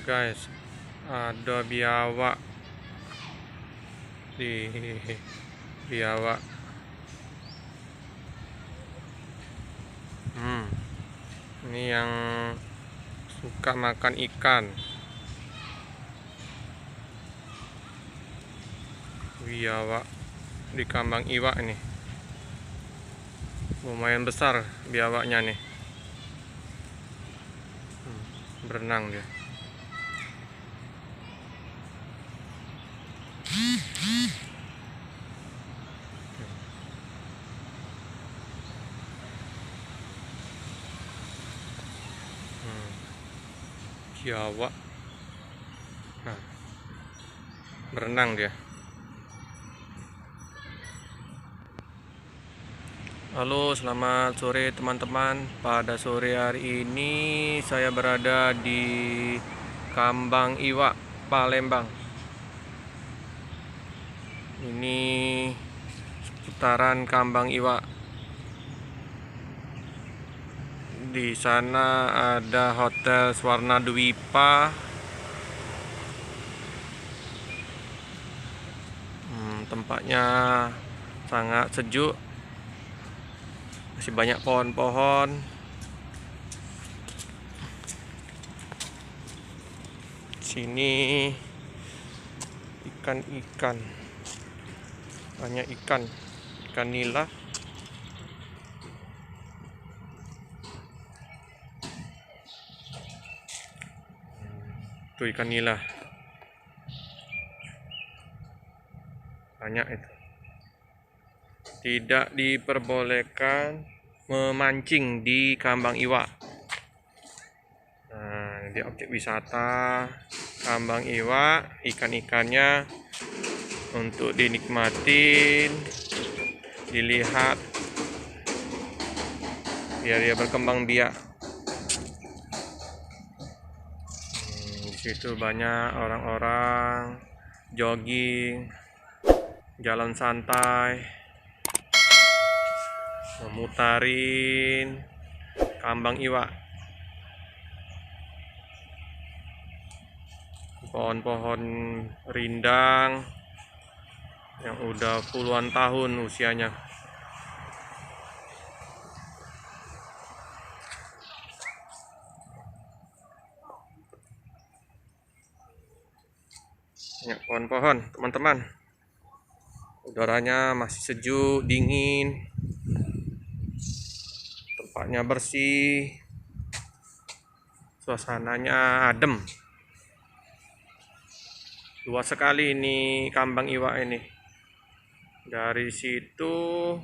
Guys, ada biawak di biawak. Ini yang suka makan ikan. Biawak di kambang iwak ini. Lumayan besar biawaknya nih. Berenang dia. Biawak. Nah, berenang dia. Halo, selamat sore teman-teman. Pada sore hari ini saya berada di Kambang Iwak, Palembang. Ini seputaran Kambang Iwak. Di sana ada Hotel Swarna Dwipa. Tempatnya sangat sejuk. Masih banyak pohon-pohon. Sini ikan-ikan. Banyak ikan nila. Tuh ikan nila. Banyak itu. Tidak diperbolehkan memancing di Kambang Iwak. Nah, di objek wisata Kambang Iwak, ikan-ikannya untuk dinikmatin, dilihat, biar dia berkembang biak. Di situ banyak orang-orang jogging, jalan santai, memutarin Kambang Iwak. Pohon-pohon rindang yang udah puluhan tahun usianya. Banyak pohon-pohon, teman-teman. Udaranya masih sejuk, dingin. Tempatnya bersih. Suasananya adem. Luas sekali ini Kambang Iwak ini. Dari situ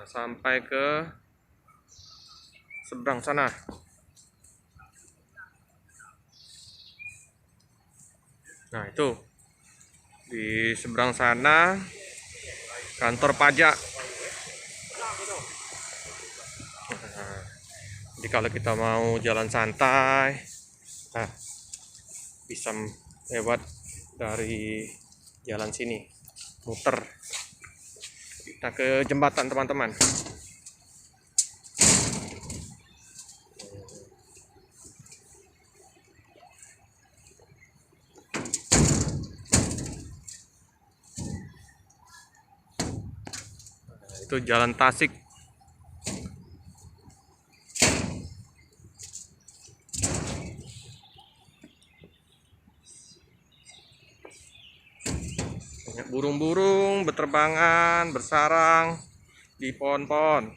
sampai ke seberang sana. Nah, itu di seberang sana kantor pajak. Jadi kalau kita mau jalan santai, bisa lewat dari jalan sini, muter kita ke jembatan, teman-teman. Itu jalan Tasik. Banyak burung-burung berterbangan, bersarang di pohon-pohon.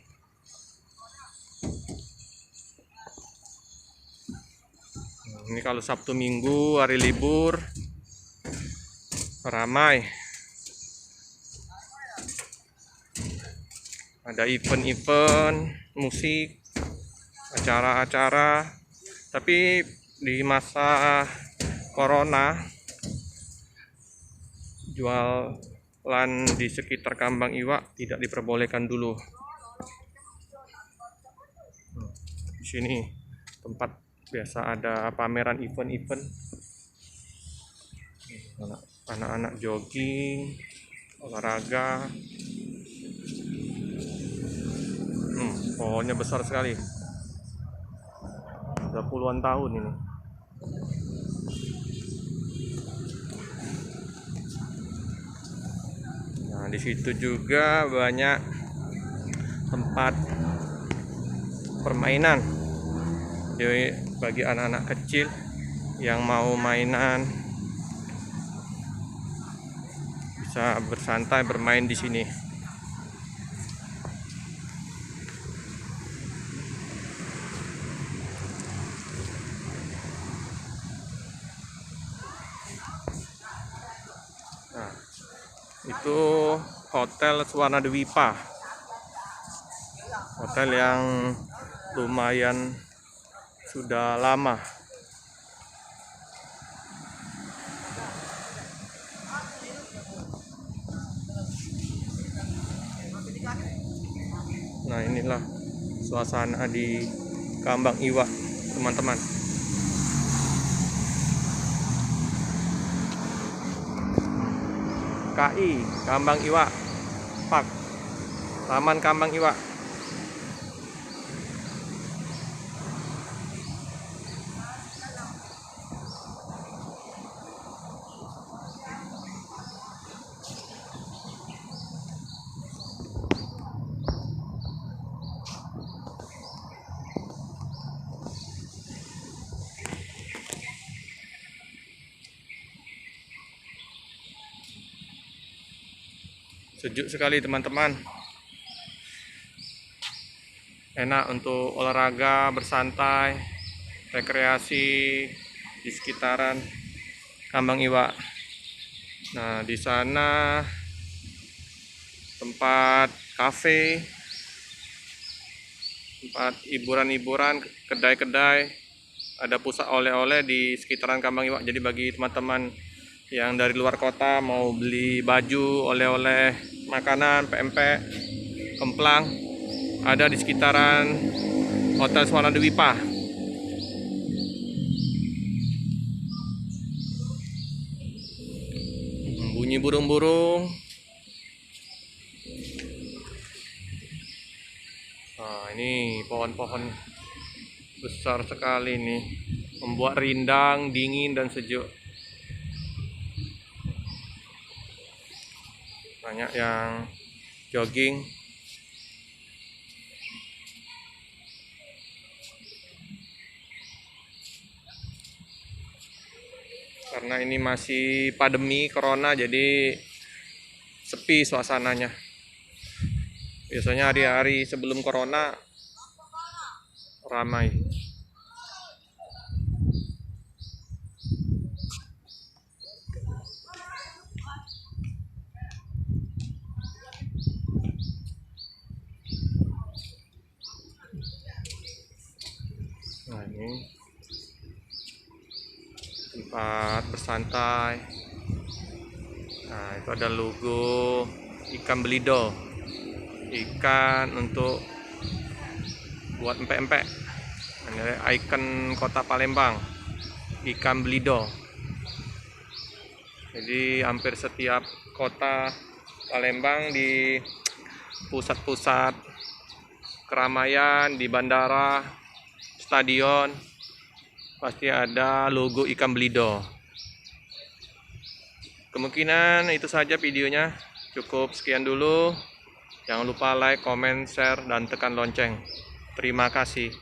Ini kalau Sabtu Minggu, hari libur, ramai. Ada event-event musik, acara-acara. Tapi di masa corona, jualan di sekitar Kambang Iwak tidak diperbolehkan dulu. Di sini tempat biasa ada pameran event-event. Anak-anak jogging, olahraga. Pohonnya besar sekali. Udah puluhan tahun ini. Nah, di situ juga banyak tempat permainan. Jadi bagi anak-anak kecil yang mau mainan bisa bersantai bermain di sini. Nah, itu Hotel Swarnadwipa. Hotel yang lumayan sudah lama. Nah, inilah suasana di Kambang Iwak, teman-teman. KI Kambang Iwak Park, Taman Kambang Iwak. Sejuk sekali, teman-teman. Enak untuk olahraga, bersantai, rekreasi di sekitaran Kambang Iwak. Nah, di sana tempat kafe, tempat hiburan-hiburan, kedai-kedai, ada pusat oleh-oleh di sekitaran Kambang Iwak. Jadi bagi teman-teman yang dari luar kota mau beli baju, oleh-oleh, makanan, pempek, kemplang, ada di sekitaran Hotel Swarnadwipa. Bunyi burung-burung. Nah, ini pohon-pohon besar sekali nih, membuat rindang, dingin dan sejuk. Banyak yang jogging. Karena ini masih pandemi corona, jadi sepi suasananya. Biasanya hari-hari sebelum corona ramai. Nah, ini tempat bersantai. Nah, itu ada logo ikan belido, ikan untuk buat empek-empek. Ini ikon kota Palembang, ikan belido. Jadi hampir setiap kota Palembang, di pusat-pusat keramaian, di bandara, stadion, pasti ada logo ikan belido. Kemungkinan itu saja videonya. Cukup sekian dulu. Jangan lupa like, comment, share, dan tekan lonceng. Terima kasih.